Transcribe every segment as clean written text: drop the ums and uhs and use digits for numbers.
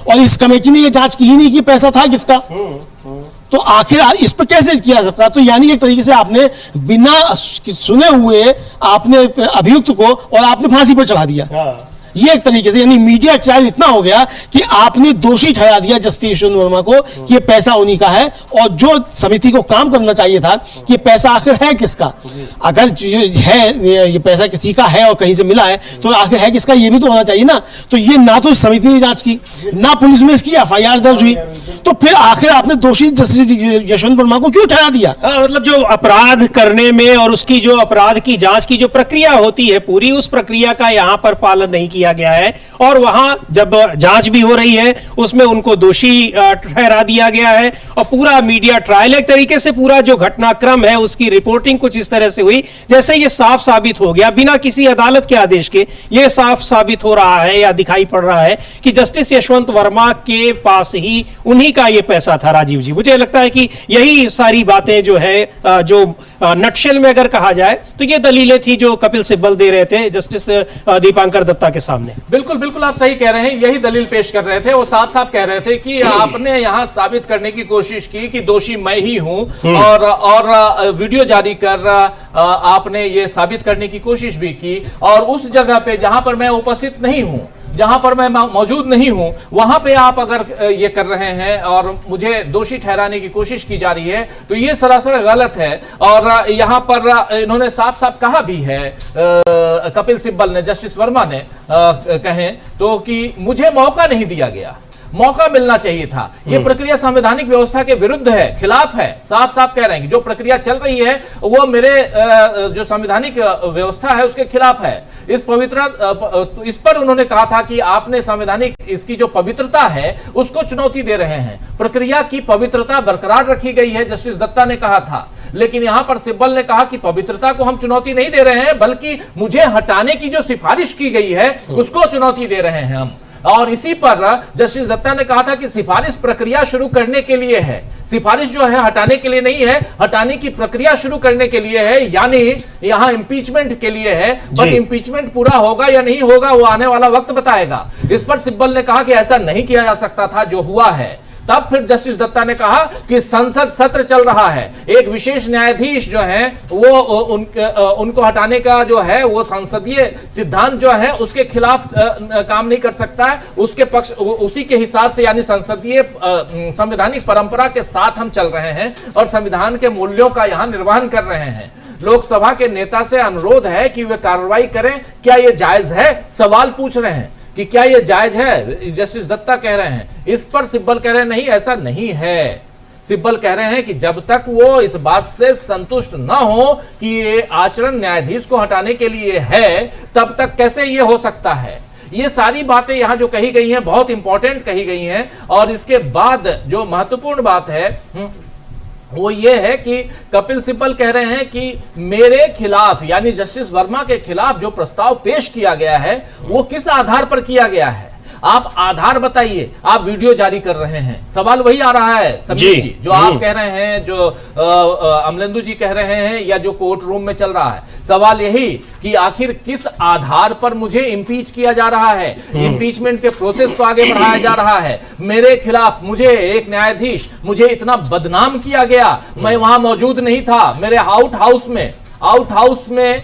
और इस कमेटी ने ये जांच की ही नहीं कि पैसा था किसका। तो आखिर इस पर कैसे किया सकता? तो यानी एक तरीके से आपने बिना सुने हुए आपने अभियुक्त को और आपने फांसी पर चढ़ा दिया। ये एक तरीके से यानी मीडिया ट्रायल इतना हो गया कि आपने दोषी ठहरा दिया जस्टिस यशवंत वर्मा को कि ये पैसा उन्हीं का है, और जो समिति को काम करना चाहिए था कि पैसा आखिर है किसका। अगर है ये पैसा किसी का है और कहीं से मिला है तो आखिर है किसका, ये भी तो होना चाहिए ना। तो ये ना तो समिति ने जांच की, ना पुलिस में इसकी FIR दर्ज हुई, तो फिर आखिर आपने दोषी जस्टिस यशवंत वर्मा को क्यों ठहरा दिया? मतलब जो अपराध करने में और उसकी जो अपराध की जांच की जो प्रक्रिया होती है पूरी, उस प्रक्रिया का यहां पर पालन नहीं किया गया है, और वहां जब जांच भी हो रही है उसमें उनको दोषी ठहरा दिया गया है। और पूरा मीडिया ट्रायल एक तरीके से पूरा जो घटनाक्रम है उसकी रिपोर्टिंग कुछ इस तरह से हुई जैसे ये साफ साबित हो गया बिना किसी अदालत के आदेश के, ये साफ साबित हो रहा है या दिखाई पड़ रहा है कि जस्टिस यशवंत वर्मा के पास ही उन्हीं का ये पैसा था। राजीव जी, मुझे लगता है कि यही सारी बातें जो है जो नटशेल में अगर कहा जाए तो ये दलीलें थी जो कपिल सिब्बल दे रहे थे जस्टिस दीपांकर दत्ता के सामने। बिल्कुल बिल्कुल आप सही कह रहे हैं, यही दलील पेश कर रहे थे। वो साफ साफ कह रहे थे कि आपने यहां साबित करने की कोशिश की कि दोषी मैं ही हूं, और वीडियो जारी कर आपने ये साबित करने की कोशिश भी की, और उस जगह पे जहां पर मैं उपस्थित नहीं हूं, जहां पर मैं मौजूद नहीं हूं, वहां पे आप अगर ये कर रहे हैं और मुझे दोषी ठहराने की कोशिश की जा रही है तो ये सरासर गलत है। और यहां पर इन्होंने साफ साफ कहा भी है, कपिल सिब्बल ने, जस्टिस वर्मा ने कहें तो कि मुझे मौका नहीं दिया गया, मौका मिलना चाहिए था। ये प्रक्रिया संवैधानिक व्यवस्था के विरुद्ध है, खिलाफ है। साफ साफ कह रहे हैं कि जो प्रक्रिया चल रही है वो मेरे जो संवैधानिक व्यवस्था है उसके खिलाफ है। इस पर उन्होंने कहा था कि आपने संवैधानिक इसकी जो पवित्रता है उसको चुनौती दे रहे हैं। प्रक्रिया की पवित्रता बरकरार रखी गई है, जस्टिस दत्ता ने कहा था, लेकिन यहां पर सिब्बल ने कहा कि पवित्रता को हम चुनौती नहीं दे रहे हैं, बल्कि मुझे हटाने की जो सिफारिश की गई है उसको चुनौती दे रहे हैं हम। और इसी पर जस्टिस दत्ता ने कहा था कि सिफारिश प्रक्रिया शुरू करने के लिए है, सिफारिश जो है हटाने के लिए नहीं है, हटाने की प्रक्रिया शुरू करने के लिए है, यानी यहां इंपीचमेंट के लिए है। बट इंपीचमेंट पूरा होगा या नहीं होगा वो आने वाला वक्त बताएगा। इस पर सिब्बल ने कहा कि ऐसा नहीं किया जा सकता था जो हुआ है। तब फिर जस्टिस दत्ता ने कहा कि संसद सत्र चल रहा है, एक विशेष न्यायाधीश जो है वो उनको हटाने का जो है वो संसदीय सिद्धांत जो है उसके खिलाफ काम नहीं कर सकता है, उसके पक्ष उसी के हिसाब से, यानी संसदीय संवैधानिक परंपरा के साथ हम चल रहे हैं और संविधान के मूल्यों का यहां निर्वहन कर रहे हैं। लोकसभा के नेता से अनुरोध है कि वे कार्रवाई करें, क्या यह जायज है? सवाल पूछ रहे हैं कि क्या यह जायज है, जस्टिस दत्ता कह रहे हैं। इस पर सिब्बल कह रहे हैं नहीं, ऐसा नहीं है। सिब्बल कह रहे हैं कि जब तक वो इस बात से संतुष्ट ना हो कि ये आचरण न्यायाधीश को हटाने के लिए है, तब तक कैसे ये हो सकता है। ये सारी बातें यहां जो कही गई हैं बहुत इंपॉर्टेंट कही गई हैं। और इसके बाद जो महत्वपूर्ण बात है वो ये है कि कपिल सिब्बल कह रहे हैं कि मेरे खिलाफ, यानी जस्टिस वर्मा के खिलाफ जो प्रस्ताव पेश किया गया है वो किस आधार पर किया गया है, आप आधार बताइए। आप वीडियो जारी कर रहे हैं, सवाल वही आ रहा है समीर जी, जो आप कह रहे हैं, जो अमलेंदु जी कह रहे हैं, या जो कोर्ट रूम में चल रहा है। सवाल यही कि आखिर किस आधार पर मुझे इंपीच किया जा रहा है, इंपीचमेंट के प्रोसेस को आगे बढ़ाया जा रहा है। मेरे खिलाफ, मुझे एक न्यायाधीश, मुझे इतना बदनाम किया गया, मैं वहां मौजूद नहीं था। मेरे आउट हाउस में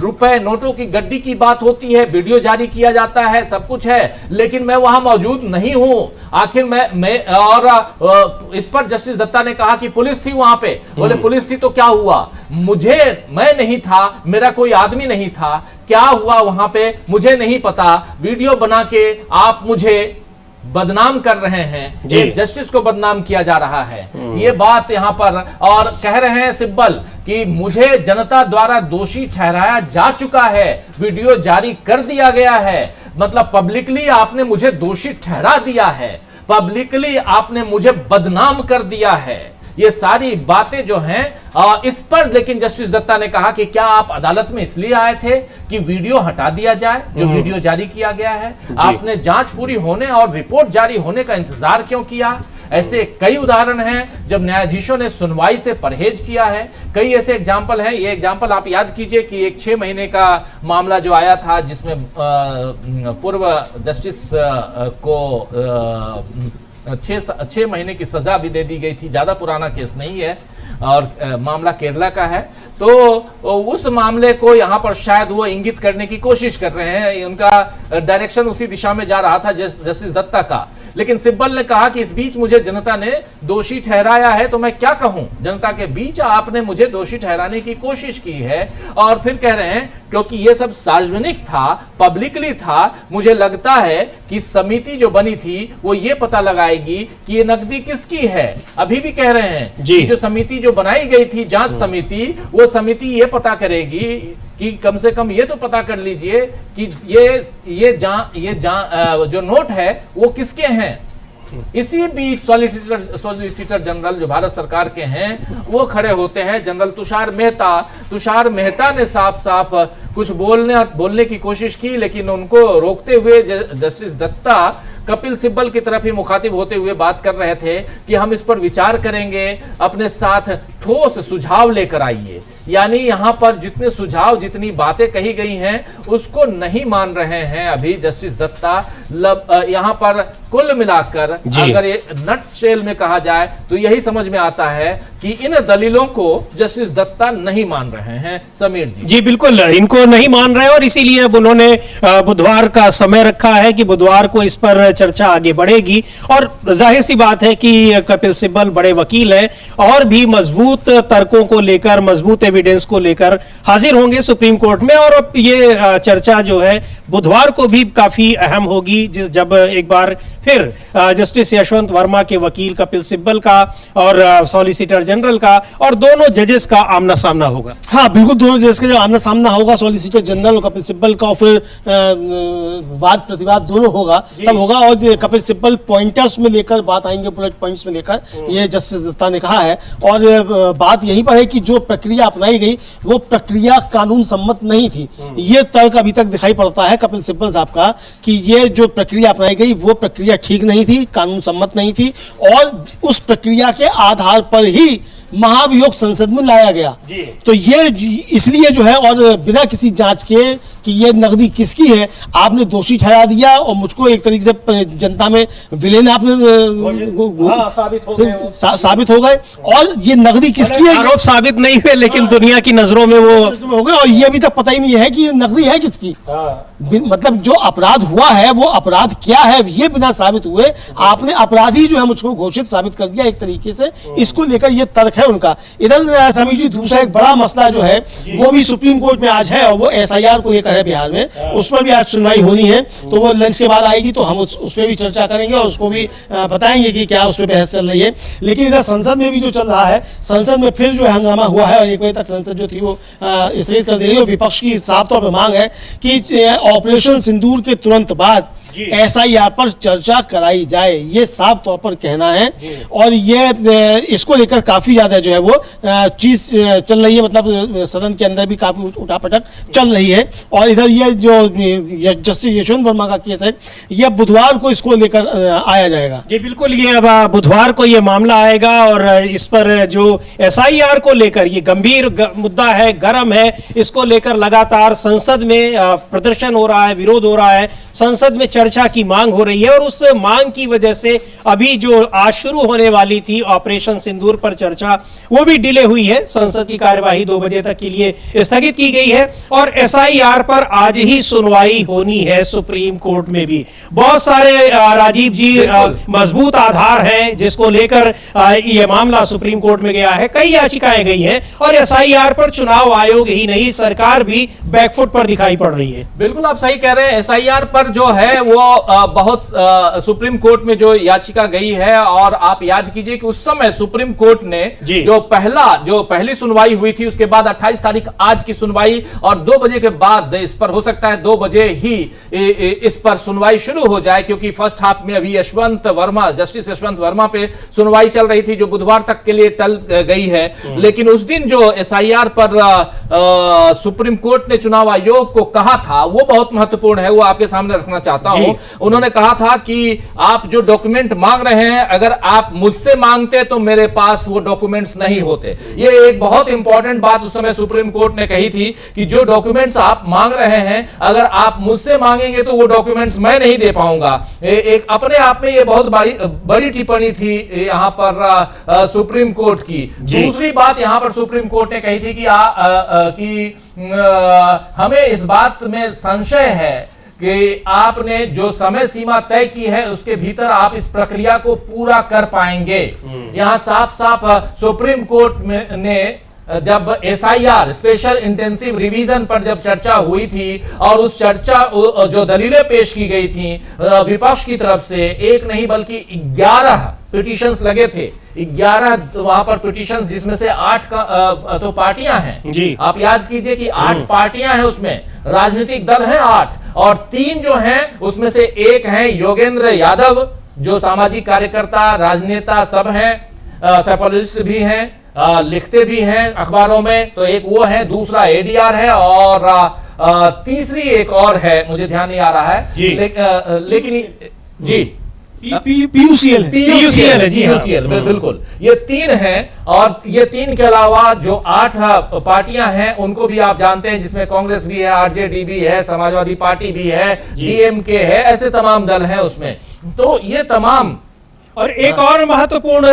रुपए नोटों की गड्डी की बात होती है, वीडियो जारी किया जाता है, सब कुछ है, लेकिन मैं वहां मौजूद नहीं हूं। आखिर मैं और इस पर जस्टिस दत्ता ने कहा कि पुलिस थी वहां पे। बोले पुलिस थी तो क्या हुआ, मैं नहीं था, मेरा कोई आदमी नहीं था, क्या हुआ वहां पे मुझे नहीं पता। वीडियो बना के आप मुझे बदनाम कर रहे हैं, एक जस्टिस को बदनाम किया जा रहा है, ये बात यहां पर। और कह रहे हैं सिब्बल कि मुझे जनता द्वारा दोषी ठहराया जा चुका है, वीडियो जारी कर दिया गया है, मतलब पब्लिकली आपने मुझे दोषी ठहरा दिया है, पब्लिकली आपने मुझे बदनाम कर दिया है। ये सारी बातें जो हैं इस पर, लेकिन जस्टिस दत्ता ने कहा कि क्या आप अदालत में इसलिए आए थे कि वीडियो हटा दिया जाए, जो वीडियो जारी किया गया है? आपने जांच पूरी होने और रिपोर्ट जारी होने का इंतजार क्यों किया? ऐसे कई उदाहरण हैं जब न्यायाधीशों ने सुनवाई से परहेज किया है। कई ऐसे एग्जाम्पल हैं। ये एग्जाम्पल आप याद कीजिए कि एक 6 महीने का मामला जो आया था जिसमें पूर्व जस्टिस को 6 महीने की सजा भी दे दी गई थी। ज्यादा पुराना केस नहीं है और मामला केरला का है। तो उस मामले को यहाँ पर शायद वो इंगित करने की कोशिश कर रहे हैं, उनका डायरेक्शन उसी दिशा में जा रहा था जस्टिस दत्ता का। लेकिन सिब्बल ने कहा कि इस बीच मुझे जनता ने दोषी ठहराया है, तो मैं क्या कहूं, जनता के बीच आपने मुझे दोषी ठहराने की कोशिश की है। और फिर कह रहे हैं क्योंकि ये सब सार्वजनिक था, पब्लिकली था, मुझे लगता है कि समिति जो बनी थी वो ये पता लगाएगी कि ये नकदी किसकी है। अभी भी कह रहे हैं कि जो समिति जो बनाई गई थी, जांच समिति, वो समिति ये पता करेगी कि कम से कम ये तो पता कर लीजिए कि ये जो नोट है वो किसके हैं। इसी बीच सॉलिसिटर जनरल जो भारत सरकार के हैं वो खड़े होते हैं, जनरल तुषार मेहता ने साफ साफ कुछ बोलने की कोशिश की, लेकिन उनको रोकते हुए जस्टिस दत्ता कपिल सिब्बल की तरफ ही मुखातिब होते हुए बात कर रहे थे कि हम इस पर विचार करेंगे, अपने साथ ठोस सुझाव लेकर आइए। यानी यहाँ पर जितने सुझाव, जितनी बातें कही गई हैं उसको नहीं मान रहे हैं अभी जस्टिस दत्ता। यहाँ पर कुल मिलाकर अगर ये नट्स शेल में कहा जाए तो यही समझ में आता है कि इन दलीलों को जस्टिस दत्ता नहीं मान रहे हैं। समीर जी। जी बिल्कुल, इनको नहीं मान रहे और इसीलिए अब उन्होंने बुधवार का समय रखा है कि बुधवार को इस पर चर्चा आगे बढ़ेगी। और जाहिर सी बात है कि कपिल सिब्बल बड़े वकील हैं और भी मजबूत तर्कों को लेकर, मजबूत एविडेंस को लेकर हाजिर होंगे सुप्रीम कोर्ट में। और अब ये चर्चा जो है बुधवार को भी काफी अहम होगी, जब एक बार फिर जस्टिस यशवंत वर्मा के वकील कपिल सिब्बल का और सॉलिसिटर जनरल का और दोनों जजेस का आमना सामना होगा। हाँ बिल्कुल, दोनों जजेस का जो आमना सामना होगा, सॉलिसिटर जनरल और कपिल सिब्बल का, और फिर वाद प्रतिवाद दोनों होगा, तब होगा। और कपिल सिब्बल पॉइंटर्स में लेकर बात आएंगे, बुलेट पॉइंट्स में लेकर, ये जस्टिस दत्ता ने कहा है। और बात यहीं पर है कि जो प्रक्रिया अपनाई गई वो प्रक्रिया कानून सम्मत नहीं थी। ये तर्क अभी तक दिखाई पड़ता है कपिल सिब्बल साहब का कि ये जो प्रक्रिया अपनाई गई वो प्रक्रिया ठीक नहीं थी, कानून सम्मत नहीं थी, और उस प्रक्रिया के आधार पर ही महाभियोग संसद में लाया गया। तो ये इसलिए जो है, और बिना किसी जांच के कि ये नकदी किसकी है आपने दोषी ठहरा दिया, और मुझको एक तरीके से जनता में विलेन आपने साबित हो गए। और ये नकदी किसकी है, आरोप साबित नहीं हुए लेकिन दुनिया की नजरों में वो हो गए, और ये अभी तक पता ही नहीं है कि ये नकदी है किसकी। मतलब जो अपराध हुआ है वो अपराध क्या है ये बिना साबित हुए आपने अपराधी जो है मुझको घोषित साबित कर दिया एक तरीके से। इसको लेकर ये तर्क है उनका। इधर समीर जी, दूसरा एक बड़ा मसला जो है वो भी सुप्रीम कोर्ट में आज है, और वो SIR को लेकर है बिहार में। उस पर भी आज सुनवाई होनी है, तो वो लंच के बाद आएगी तो हम उस पर भी चर्चा करेंगे और उसको भी बताएंगे कि क्या उस पर बहस चल रही है। लेकिन इधर संसद में भी जो चल रहा है, संसद में फिर जो है हंगामा हुआ है और 1 बजे तक संसद जो थी वो स्थगित कर दी गई। विपक्ष की साफ तौर पर मांग है कि ऑपरेशन सिंदूर के तुरंत बाद SIR पर चर्चा कराई जाए, ये साफ तौर पर कहना है। और ये इसको लेकर काफी ज्यादा जो है वो चीज चल रही है, मतलब सदन के अंदर भी काफी उठापटक चल रही है। और इधर ये जो जस्टिस यशवंत वर्मा का केस है, ये बुधवार को इसको लेकर आया जाएगा। जी बिल्कुल, ये अब बुधवार को ये मामला आएगा और इस पर जो SIR को लेकर ये गंभीर मुद्दा है, गर्म है, इसको लेकर लगातार संसद में प्रदर्शन हो रहा है, विरोध हो रहा है, संसद में चर्चा की मांग हो रही है। और उस मांग की वजह से अभी जो आज शुरू होने वाली थी ऑपरेशन सिंदूर पर चर्चा, वो भी डिले हुई है। संसद की कार्यवाही 2 बजे तक के लिए स्थगित की गई है और SIR पर आज ही सुनवाई होनी है सुप्रीम कोर्ट में भी। बहुत सारे राजीव जी मजबूत आधार हैं जिसको लेकर यह मामला सुप्रीम कोर्ट में गया है। कई याचिकाएं गई हैं और SIR पर चुनाव आयोग ही नहीं, सरकार भी बैकफुट पर दिखाई पड़ रही है। बिल्कुल आप सही कह रहे हैं। SIR पर जो है वो बहुत सुप्रीम कोर्ट में जो याचिका गई है, और आप याद कीजिए कि उस समय सुप्रीम कोर्ट ने जो पहली सुनवाई हुई थी, उसके बाद 28 तारीख आज की सुनवाई, और 2 बजे के बाद इस पर हो सकता है 2 बजे ही इस पर सुनवाई शुरू हो जाए, क्योंकि फर्स्ट हाफ में अभी जस्टिस यशवंत वर्मा पे सुनवाई चल रही थी जो बुधवार तक के लिए टल गई है। लेकिन उस दिन जो SIR पर सुप्रीम कोर्ट ने चुनाव आयोग को कहा था वो बहुत महत्वपूर्ण है वो आपके सामने रखना चाहता जी। हूं। उन्होंने कहा था कि आप जो डॉक्यूमेंट मांग रहे हैं, अगर आप मुझसे मांगते तो मेरे पास वो डॉक्यूमेंट्स नहीं होते। ये एक बहुत इंपॉर्टेंट बात उस समय सुप्रीम कोर्ट ने कही थी कि जो डॉक्यूमेंट्स आप मांग रहे हैं, अगर आप मुझसे मांगेंगे तो वो डॉक्यूमेंट्स मैं नहीं दे पाऊंगा। एक अपने आप में ये बहुत बड़ी टिप्पणी थी यहां पर सुप्रीम कोर्ट की। दूसरी बात यहां पर सुप्रीम कोर्ट ने कही थी कि हमें इस बात में संशय है कि आपने जो समय सीमा तय की है उसके भीतर आप इस प्रक्रिया को पूरा कर पाएंगे। यहां साफ साफ सुप्रीम कोर्ट ने जब SIR स्पेशल इंटेंसिव रिवीजन पर जब चर्चा हुई थी और उस चर्चा जो दलीलें पेश की गई थी विपक्ष की तरफ से, एक नहीं बल्कि 11 पिटीशंस लगे थे। 11 वहां पर पिटीशंस, जिसमें से 8 का तो पार्टियां हैं जी। आप याद कीजिए कि 8 पार्टियां हैं, उसमें राजनीतिक दल हैं 8, और 3 जो हैं उसमें से एक हैं योगेंद्र यादव, जो सामाजिक कार्यकर्ता, राजनेता सब हैं, साइकोलॉजिस्ट भी हैं, लिखते भी हैं अखबारों में, तो एक वो है, दूसरा ADR है, और तीसरी एक और है, मुझे ध्यान नहीं आ रहा है जी। लेकिन जी PUCL है। PUCL है, जी हाँ। PUCL, बिल्कुल। ये 3 हैं, और ये 3 के अलावा जो 8 पार्टियां हैं उनको भी आप जानते हैं, जिसमें कांग्रेस भी है, RJD भी है, समाजवादी पार्टी भी है, DMK है, ऐसे तमाम दल हैं उसमें। तो ये तमाम, और एक और महत्वपूर्ण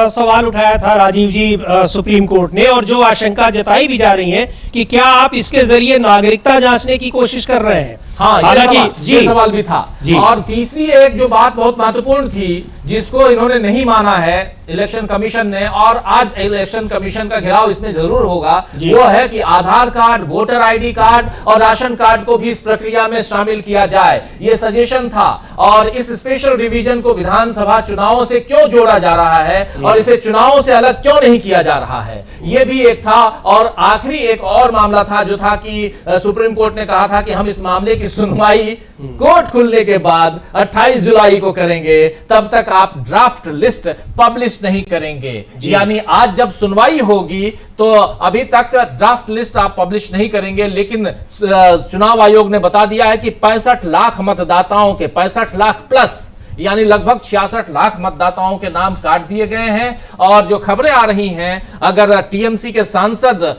सवाल उठाया था राजीव जी सुप्रीम कोर्ट ने, और जो आशंका जताई भी जा रही है कि क्या आप इसके जरिए नागरिकता जांचने की कोशिश कर रहे हैं। हाँ, हालांकि ये सवाल भी था। जी। और तीसरी एक जो बात बहुत महत्वपूर्ण थी, जिसको इन्होंने नहीं माना है इलेक्शन कमीशन ने, और आज इलेक्शन कमीशन का घेराव इसमें जरूर होगा, वो है कि आधार कार्ड, वोटर ID कार्ड और राशन कार्ड को भी इस प्रक्रिया में शामिल किया जाए। ये सजेशन था, और इस स्पेशल रिवीजन को विधानसभा चुनावों से क्यों जोड़ा जा रहा है और इसे चुनावों से अलग क्यों नहीं किया जा रहा है, ये भी एक था। और आखिरी एक और मामला था जो था कि सुप्रीम कोर्ट ने कहा था कि हम इस मामले की सुनवाई कोर्ट खुलने के बाद 28 जुलाई को करेंगे, तब तक आप ड्राफ्ट लिस्ट पब्लिश नहीं करेंगे। यानी आज जब सुनवाई होगी तो अभी तक ड्राफ्ट लिस्ट आप पब्लिश नहीं करेंगे, लेकिन चुनाव आयोग ने बता दिया है कि 65 लाख मतदाताओं के 65 लाख प्लस, यानी लगभग 66 लाख मतदाताओं के नाम काट दिए गए हैं। और जो खबरें आ रही हैं, अगर TMC के सांसद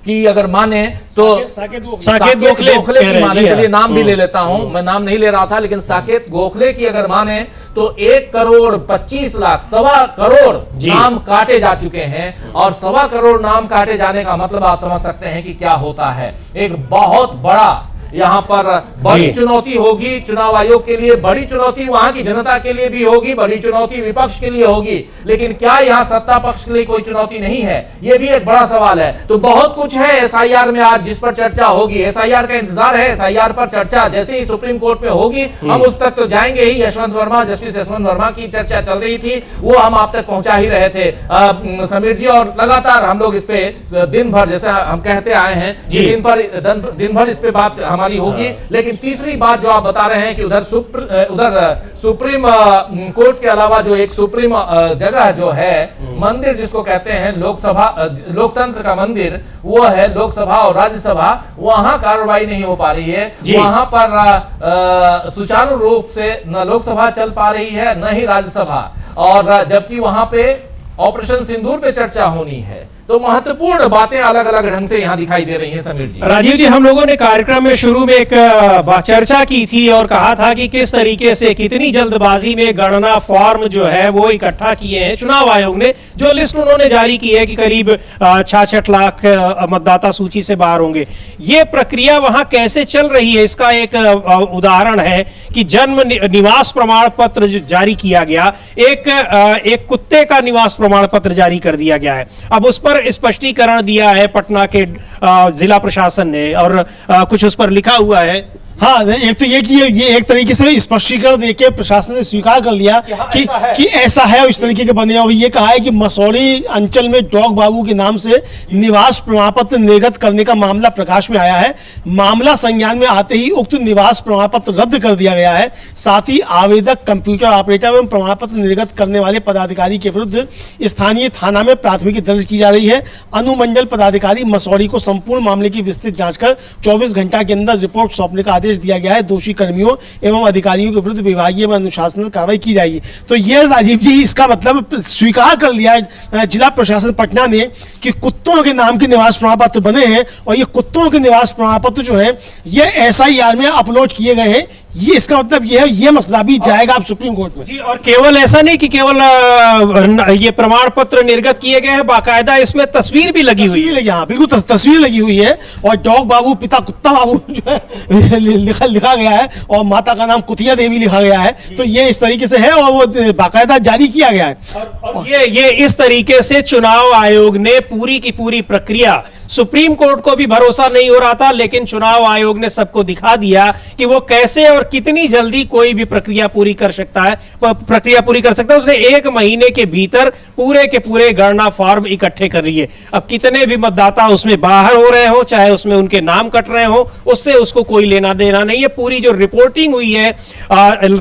की अगर माने तो साकेत गोखले की माने, जी हाँ। चलिए नाम भी ले लेता हूं, मैं नाम नहीं ले रहा था, लेकिन साकेत गोखले की अगर माने तो 1,25 लाख, 1.25 करोड़ नाम काटे जा चुके हैं। और 1.25 करोड़ नाम काटे जाने का मतलब आप समझ सकते हैं कि क्या होता है। एक बहुत बड़ा यहां पर बड़ी चुनौती होगी चुनाव आयोग के लिए, बड़ी चुनौती वहां की जनता के लिए भी होगी, बड़ी चुनौती विपक्ष के लिए होगी। लेकिन क्या यहां सत्ता पक्ष के लिए कोई चुनौती नहीं है, यह भी एक बड़ा सवाल है। तो बहुत कुछ है SIR में आज जिस पर चर्चा होगी, SIR का इंतजार है। SIR पर चर्चा जैसे ही सुप्रीम कोर्ट में होगी, हम उस तक तो जाएंगे ही। यशवंत वर्मा, जस्टिस यशवंत वर्मा की चर्चा चल रही थी, वो हम आप तक पहुंचा ही रहे थे समीर जी, और लगातार हम लोग इस पे दिन भर, जैसे हम कहते आए हैं, दिन भर इस पे बात हमारी होगी। लेकिन तीसरी बात जो आप बता रहे हैं कि उधर सुप्रीम कोर्ट के अलावा जो एक सुप्रीम जगह जो है, मंदिर जिसको कहते हैं लोकसभा, लोकतंत्र का मंदिर, वो है लोकसभा और राज्यसभा, वहां कार्रवाई नहीं हो पा रही है। वहां पर सुचारू रूप से न लोकसभा चल पा रही है न ही राज्यसभा, और जबकि वहां पे ऑपरेशन सिंदूर पे चर्चा होनी है। तो महत्वपूर्ण बातें अलग अलग ढंग से यहाँ दिखाई दे रही हैं समीर जी। राजीव जी, हम लोगों ने कार्यक्रम में शुरू में एक चर्चा की थी और कहा था कि किस तरीके से कितनी जल्दबाजी में गणना फॉर्म जो है वो इकट्ठा किए हैं चुनाव आयोग ने। जो लिस्ट उन्होंने जारी की है कि करीब 66 लाख मतदाता सूची से बाहर होंगे। ये प्रक्रिया वहां कैसे चल रही है, इसका एक उदाहरण है कि जन्म निवास प्रमाण पत्र जो जारी किया गया, एक कुत्ते का निवास प्रमाण पत्र जारी कर दिया गया है। अब उस पर स्पष्टीकरण दिया है पटना के जिला प्रशासन ने, और कुछ उस पर लिखा हुआ है हाँ, एक तो ये कि ये एक तरीके से स्पष्टीकरण देके प्रशासन ने स्वीकार कर लिया कि ऐसा है और इस तरीके के बने, और ये कहा है कि मसौड़ी अंचल में डॉग बाबू के नाम से निवास प्रमाण पत्र निर्गत करने का मामला प्रकाश में आया है। मामला संज्ञान में आते ही उक्त निवास प्रमाण पत्र रद्द कर दिया गया है। साथ ही आवेदक, कंप्यूटर ऑपरेटर एवं प्रमाण पत्र निर्गत करने वाले पदाधिकारी के विरुद्ध स्थानीय थाना में प्राथमिकी दर्ज की जा रही है। अनुमंडल पदाधिकारी मसौड़ी को संपूर्ण मामले की विस्तृत जांच कर 24 घंटा के अंदर रिपोर्ट सौंपने का आदेश दिया गया है। दोषी कर्मियों एवं अधिकारियों के विरुद्ध विभागीय एवं अनुशासनात्मक कार्रवाई की जाएगी। तो ये राजीव जी, इसका मतलब स्वीकार कर लिया है जिला प्रशासन पटना ने कि कुत्तों के नाम के निवास प्रमाण पत्र बने हैं, और ये कुत्तों के निवास प्रमाण पत्र जो है ये SIR में अपलोड किए गए हैं। ये इसका मतलब ये है, ये मसला भी जाएगा अब सुप्रीम कोर्ट में। जी, और केवल ऐसा नहीं कि केवल ये प्रमाण पत्र निर्गत किए गए हैं, बाकायदा इसमें तस्वीर भी लगी हुई है। हाँ बिल्कुल, तस्वीर लगी हुई है, और डॉग बाबू पिता कुत्ता बाबू जो है लिखा गया है, और माता का नाम कुतिया देवी लिखा गया है। तो ये इस तरीके से है, और वो बाकायदा जारी किया गया है। और ये इस तरीके से चुनाव आयोग ने पूरी की पूरी प्रक्रिया, सुप्रीम कोर्ट को भी भरोसा नहीं हो रहा था, लेकिन चुनाव आयोग ने सबको दिखा दिया कि वो कैसे और कितनी जल्दी कोई भी प्रक्रिया पूरी कर सकता है। उसने 1 महीने के भीतर पूरे के पूरे गणना फॉर्म इकट्ठे कर लिए। अब कितने भी मतदाता उसमें बाहर हो रहे हो, चाहे उसमें उनके नाम कट रहे हो, उससे उसको कोई लेना देना नहीं है। पूरी जो रिपोर्टिंग हुई है,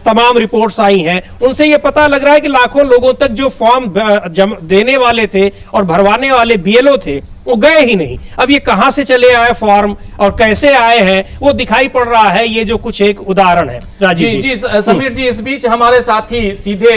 तमाम रिपोर्ट्स आई हैं, उनसे यह पता लग रहा है कि लाखों लोगों तक जो फॉर्म देने वाले थे और भरवाने वाले BLO थे, वो गए ही नहीं। अब ये कहां से चले आए फॉर्म और कैसे आए हैं, वो दिखाई पड़ रहा है। ये जो कुछ एक उदाहरण है। राजीव जी, समीर जी, इस बीच हमारे साथी सीधे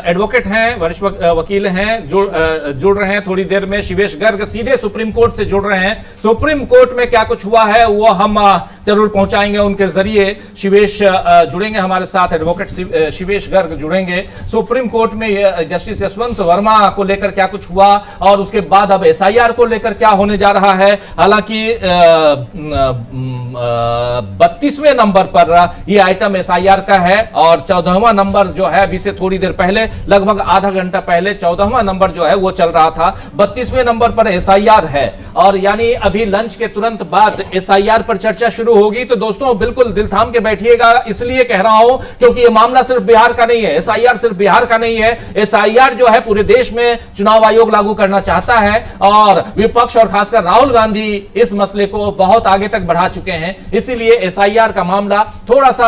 एडवोकेट हैं, वरिष्ठ वकील हैं, जुड़ रहे हैं थोड़ी देर में। शिवेश गर्ग सीधे सुप्रीम कोर्ट से जुड़ रहे हैं। सुप्रीम कोर्ट में क्या कुछ हुआ है वो हम जरूर पहुंचाएंगे उनके जरिए। शिवेश जुड़ेंगे हमारे साथ, एडवोकेट शिवेश गर्ग जुड़ेंगे। सुप्रीम कोर्ट में जस्टिस यशवंत वर्मा को लेकर क्या कुछ हुआ, और उसके बाद अब SIR को लेकर क्या होने जा रहा है। हालांकि 32वें नंबर पर यह आइटम SIR का है, और 14वां नंबर जो है अभी से थोड़ी देर पहले, लगभग आधा घंटा पहले 14वां नंबर जो है वो चल रहा था। 32वें नंबर पर SIR है, और यानी अभी लंच के तुरंत बाद SIR पर चर्चा शुरू होगी। तो दोस्तों बिल्कुल दिल थाम के बैठिएगा, इसलिए कह रहा हूं क्योंकि ये मामला सिर्फ बिहार का नहीं है, SIR सिर्फ बिहार का नहीं है। SIR जो है पूरे देश में चुनाव आयोग लागू करना चाहता है, और विपक्ष और खासकर राहुल गांधी इस मसले को बहुत आगे तक बढ़ा चुके हैं। इसीलिए SIR का मामला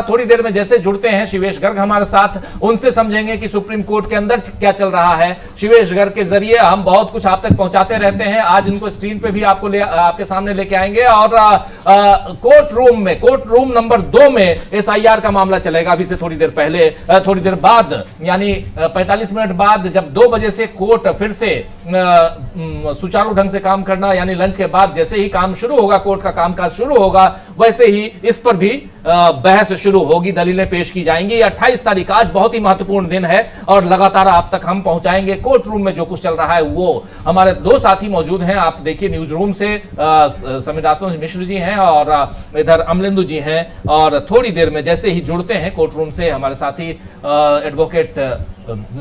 थोड़ी देर में जैसे जुड़ते हैं शिवेश गर्ग हमारे साथ, उनसे समझेंगे कि सुप्रीम कोर्ट के अंदर क्या चल रहा है। शिवेश गर्ग के जरिए हम बहुत कुछ आप तक पहुंचाते रहते हैं। आज इनको स्क्रीन पे भी आपके सामने लेके आएंगे, और कोर्ट रूम नंबर 2 में SIR का मामला चलेगा। अभी से थोड़ी देर बाद, यानी 45 मिनट बाद, जब 2 बजे से कोर्ट फिर से सुचारू ढंग से काम करना, यानी लंच के बाद जैसे ही काम शुरू होगा, कोर्ट का कामकाज शुरू होगा, वैसे ही इस पर भी बहस शुरू होगी, दलीलें पेश की जाएंगी। 28 तारीख आज बहुत ही महत्वपूर्ण दिन है, और लगातार आप तक हम पहुंचाएंगे कोर्ट रूम में जो कुछ चल रहा है वो। हमारे 2 साथी मौजूद हैं, आप देखिए न्यूज रूम से समीरात्मज मिश्र जी हैं, और इधर अमलेंदु जी हैं, और थोड़ी देर में जैसे ही जुड़ते हैं कोर्ट रूम से हमारे साथी एडवोकेट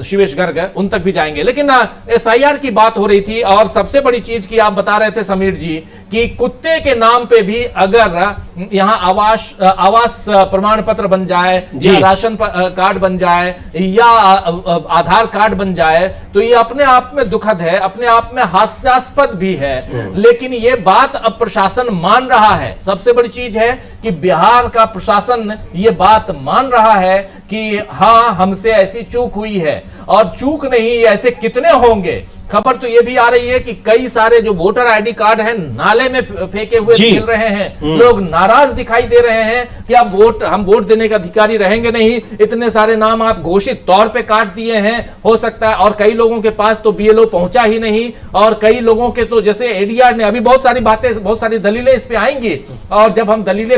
शिवेश गर्ग, उन तक भी जाएंगे। लेकिन SIR की बात हो रही थी, और सबसे बड़ी चीज की आप बता रहे थे समीर जी कि कुत्ते के नाम पे भी अगर यहाँ आवास प्रमाण पत्र बन जाए, या राशन कार्ड बन जाए, या आधार कार्ड बन जाए, तो ये अपने आप में दुखद है, अपने आप में हास्यास्पद भी है। लेकिन ये बात अब प्रशासन मान रहा है। सबसे बड़ी चीज है कि बिहार का प्रशासन ये बात मान रहा है कि हाँ, हमसे ऐसी चूक हुई है, और चूक नहीं ऐसे कितने होंगे। खबर तो ये भी आ रही है कि कई सारे जो वोटर ID कार्ड हैं नाले में फेंके हुए मिल रहे हैं। लोग नाराज दिखाई दे रहे हैं कि अब हम वोट देने के अधिकारी रहेंगे नहीं, इतने सारे नाम आप घोषित तौर पे काट दिए हैं, हो सकता है। और कई लोगों के पास तो BLO पहुंचा ही नहीं, और कई लोगों के तो जैसे ADR ने, अभी बहुत सारी बातें, बहुत सारी दलीलें इस पे आएंगी, और जब हम दलीलें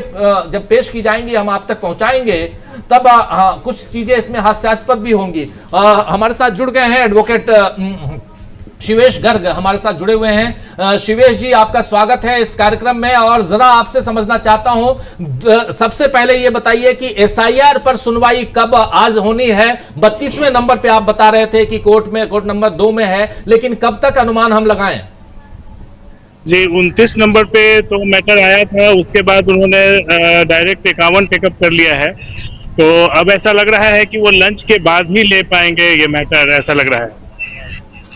जब पेश की जाएंगी, हम आप तक पहुंचाएंगे, तब कुछ चीजें इसमें हास्यास्पद भी होंगी। हमारे साथ जुड़ गए हैं एडवोकेट शिवेश गर्ग हमारे साथ जुड़े हुए हैं। शिवेश जी, आपका स्वागत है इस कार्यक्रम में, और जरा आपसे समझना चाहता हूं, सबसे पहले ये बताइए कि SIR पर सुनवाई कब आज होनी है। 32वें नंबर पे आप बता रहे थे कि कोर्ट नंबर 2 में है, लेकिन कब तक अनुमान हम लगाएं? जी 29 नंबर पे तो मैटर आया था, उसके बाद उन्होंने डायरेक्ट 51 टेकअप कर लिया है। तो अब ऐसा लग रहा है कि वो लंच के बाद ही ले पाएंगे ये मैटर, ऐसा लग रहा है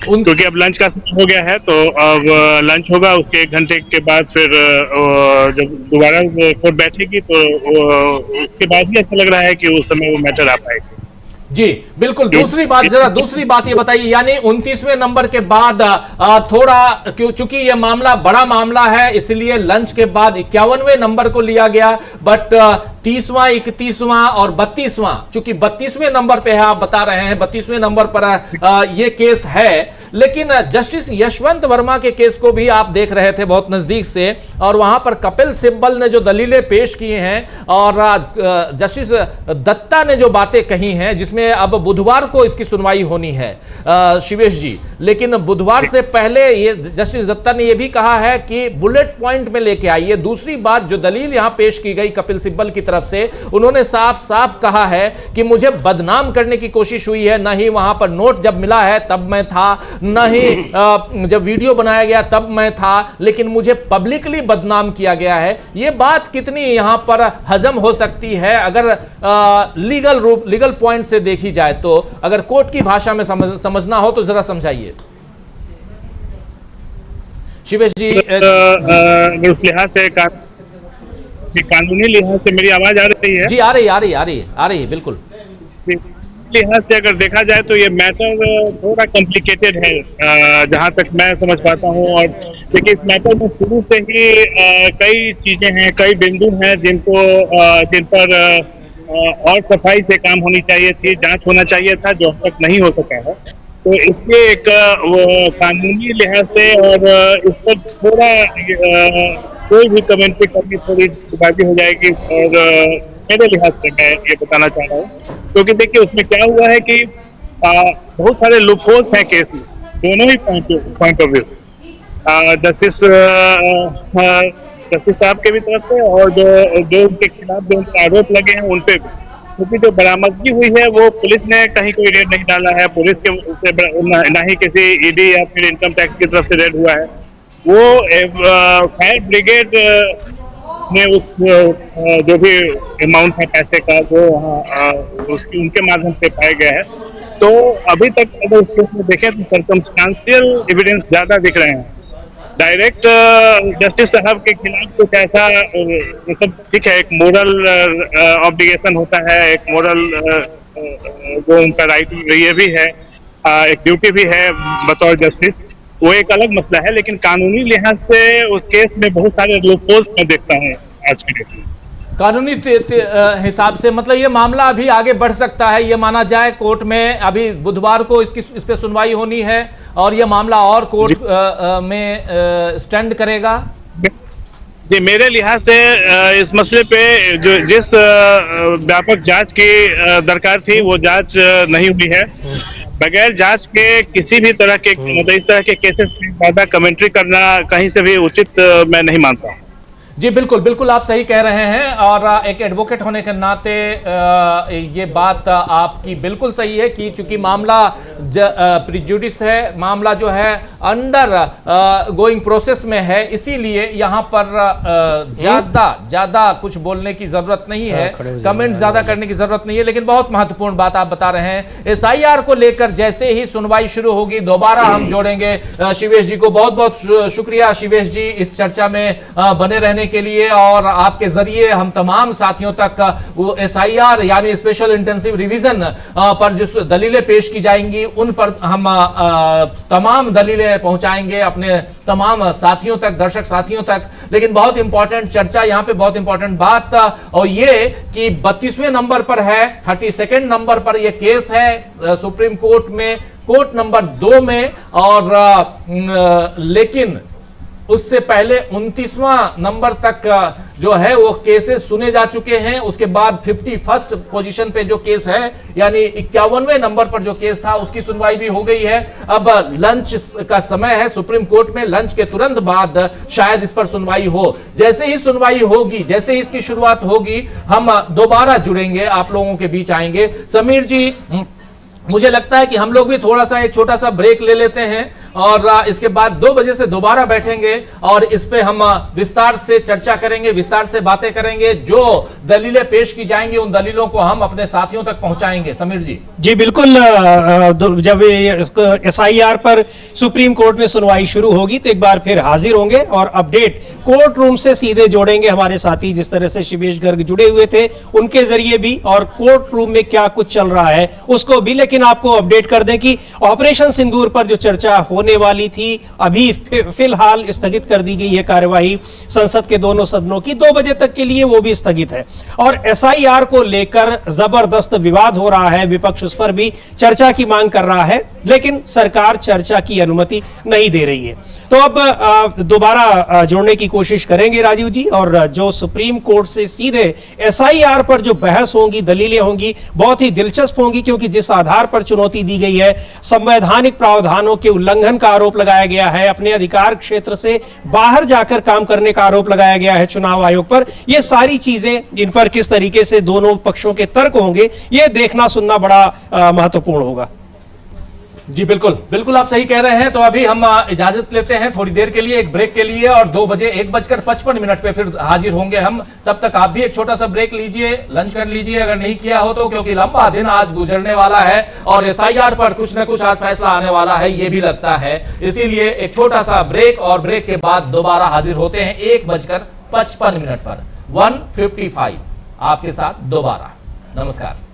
क्योंकि अब लंच का समय हो गया है। तो अब लंच होगा, उसके 1 घंटे के बाद फिर जब दोबारा कोर्ट बैठेगी तो उसके बाद ही ऐसा लग रहा है कि उस समय वो मैटर आ पाएगा। जी बिल्कुल। दूसरी बात ये बताइए, यानी 29वें नंबर के बाद थोड़ा चूंकि ये मामला बड़ा मामला है इसलिए लंच के बाद 51वें नंबर को लिया गया, बट 30वां, 31वां और 32वां, चूंकि 32वें नंबर पे है, आप बता रहे हैं 32वें नंबर पर ये केस है। लेकिन जस्टिस यशवंत वर्मा के केस को भी आप देख रहे थे बहुत नजदीक से, और वहां पर कपिल सिब्बल ने जो दलीलें पेश की हैं और जस्टिस दत्ता ने जो बातें कही हैं, जिसमें अब बुधवार को इसकी सुनवाई होनी है शिवेश जी, लेकिन बुधवार से पहले ये जस्टिस दत्ता ने यह भी कहा है कि बुलेट पॉइंट में लेके आइए। दूसरी बात, जो दलील यहां पेश की गई कपिल सिब्बल की तरफ से, उन्होंने साफ साफ कहा है कि मुझे बदनाम करने की कोशिश हुई है, न ही वहां पर नोट जब मिला है तब मैं था, न ही जब वीडियो बनाया गया तब मैं था, लेकिन मुझे पब्लिकली बदनाम किया गया है। यह बात कितनी यहां पर हजम हो सकती है अगर लीगल पॉइंट से देखी जाए तो? अगर कोर्ट की भाषा में समझना हो तो जरा समझाइए शिवेश जी। उस लिहाज से कानूनी लिहाज से मेरी आवाज आ रही है? जी आ रही है बिल्कुल। लिहाज से अगर देखा जाए तो ये मैटर थोड़ा कॉम्प्लिकेटेड है जहां तक मैं समझ पाता हूं, और देखिए इस मैटर में शुरू से ही कई चीजें हैं, कई बिंदु हैं जिन पर और सफाई से काम होनी चाहिए थी, जांच होना चाहिए था, जो अब तक नहीं हो सका है। तो इसके एक कानूनी लिहाज से और इस पर थोड़ा कोई भी कमेंट्री करनी थोड़ी बाजी हो जाएगी, और मेरे लिहाज से मैं ये बताना चाह रहा हूँ क्योंकि देखिए उसमें क्या हुआ है कि बहुत सारे लूपहोल्स हैं केस में, दोनों ही पॉइंट ऑफ व्यू, जस्टिस साहब के भी तरफ से और जो उनके खिलाफ जो आरोप लगे हैं उन पे, क्योंकि जो बरामदगी हुई है वो पुलिस ने कहीं कोई रेड नहीं डाला है, पुलिस के ना ही किसी ईडी या फिर इनकम टैक्स की तरफ से रेड हुआ है। वो फायर ब्रिगेड ने उस जो भी अमाउंट है पैसे का वो उसकी उनके माध्यम से पाया गया है। तो अभी तक अगर उस केस में देखें तो सर्कमस्टांशियल एविडेंस ज्यादा दिख रहे हैं। डायरेक्ट जस्टिस साहब के खिलाफ कुछ ऐसा मतलब ठीक है, एक मोरल ऑब्लिगेशन होता है, एक मोरल जो उनका राइट ये भी है, एक ड्यूटी भी है बतौर जस्टिस, वो एक अलग मसला है। लेकिन कानूनी लिहाज से उस केस में बहुत सारे लूपहोल्स मैं देखता हूँ आज के डेट में। कानूनी हिसाब से मतलब ये मामला अभी आगे बढ़ सकता है, ये माना जाए कोर्ट में अभी बुधवार को इस पे सुनवाई होनी है और ये मामला और कोर्ट में स्टैंड करेगा। जी मेरे लिहाज से इस मसले पे जिस व्यापक जांच की दरकार थी वो जांच नहीं हुई है। बगैर जांच के किसी भी तरह के मतलब इस तरह के केसेस में ज्यादा कमेंट्री करना कहीं से भी उचित मैं नहीं मानता। जी बिल्कुल आप सही कह रहे हैं, और एक एडवोकेट होने के नाते ये बात आपकी बिल्कुल सही है कि चूंकि मामला प्रिजुडिस है, मामला जो है अंडर गोइंग प्रोसेस में है, इसीलिए यहाँ पर ज्यादा कुछ बोलने की जरूरत नहीं है, कमेंट ज्यादा करने की जरूरत नहीं है। लेकिन बहुत महत्वपूर्ण बात आप बता रहे हैं, SIR को लेकर जैसे ही सुनवाई शुरू होगी दोबारा हम जोड़ेंगे शिवेश जी को। बहुत बहुत शुक्रिया शिवेश जी इस चर्चा में बने रहने के लिए, और आपके जरिए हम तमाम साथियों तक वो SIR यानी स्पेशल इंटेंसिव रिवीजन पर जो दलीलें पेश की जाएंगी उन पर हम तमाम दलीलें पहुंचाएंगे अपने तमाम साथियों तक, दर्शक साथियों तक। लेकिन बहुत इंपॉर्टेंट चर्चा यहाँ पे, बहुत इंपॉर्टेंट बात और ये कि 32वें नंबर पर है, 32nd नंबर पर यह केस है सुप्रीम कोर्ट में, कोर्ट नंबर 2 में, और लेकिन उससे पहले 29वां नंबर तक जो है वो केसेस सुने जा चुके हैं। उसके बाद 51st पोजीशन पे जो केस है यानी 51वें नंबर पर जो केस था उसकी सुनवाई भी हो गई है। अब लंच का समय है सुप्रीम कोर्ट में, लंच के तुरंत बाद शायद इस पर सुनवाई हो। जैसे ही सुनवाई होगी, जैसे ही इसकी शुरुआत होगी, हम दोबारा जुड़ेंगे, आप लोगों के बीच आएंगे। समीर जी, मुझे लगता है कि हम लोग भी थोड़ा सा एक छोटा सा ब्रेक ले लेते हैं और इसके बाद 2 बजे से दोबारा बैठेंगे और इस पे हम विस्तार से चर्चा करेंगे, विस्तार से बातें करेंगे। जो दलीलें पेश की जाएंगी उन दलीलों को हम अपने साथियों तक पहुंचाएंगे। समीर जी बिल्कुल। जब SIR पर सुप्रीम कोर्ट में सुनवाई शुरू होगी तो एक बार फिर हाजिर होंगे और अपडेट कोर्ट रूम से सीधे जोड़ेंगे हमारे साथी, जिस तरह से शिवेश गर्ग जुड़े हुए थे उनके जरिए भी, और कोर्ट रूम में क्या कुछ चल रहा है उसको भी। लेकिन आपको अपडेट कर दें कि ऑपरेशन सिंदूर पर जो चर्चा होने वाली थी अभी फिलहाल स्थगित कर दी गई है कार्यवाही संसद के दोनों सदनों की 2 बजे तक के लिए, वो भी स्थगित है। और SIR को लेकर जबरदस्त विवाद हो रहा है, विपक्ष उस पर भी चर्चा की मांग कर रहा है, लेकिन सरकार चर्चा की अनुमति नहीं दे रही है। तो अब दोबारा जोड़ने की कोशिश करेंगे राजीव जी, और जो सुप्रीम कोर्ट से सीधे SIR पर जो बहस होंगी, दलीलें होंगी, बहुत ही दिलचस्प होंगी, क्योंकि जिस आधार पर चुनौती दी गई है, संवैधानिक प्रावधानों के उल्लंघन का आरोप लगाया गया है, अपने अधिकार क्षेत्र से बाहर जाकर काम करने का आरोप लगाया गया है चुनाव आयोग पर। ये सारी चीजें, इन पर किस तरीके से दोनों पक्षों के तर्क होंगे, ये देखना सुनना बड़ा महत्वपूर्ण होगा। जी बिल्कुल बिल्कुल, आप सही कह रहे हैं। तो अभी हम इजाजत लेते हैं थोड़ी देर के लिए, एक ब्रेक के लिए, और 2 बजे 1:55 पे फिर हाजिर होंगे हम। तब तक आप भी एक छोटा सा ब्रेक लीजिए, लंच कर लीजिए अगर नहीं किया हो तो, क्योंकि लंबा दिन आज गुजरने वाला है और SIR पर कुछ न कुछ आज फैसला आने वाला है, ये भी लगता है। इसीलिए एक छोटा सा ब्रेक, और ब्रेक के बाद दोबारा हाजिर होते हैं 1:55 पर 1:55 आपके साथ दोबारा। नमस्कार।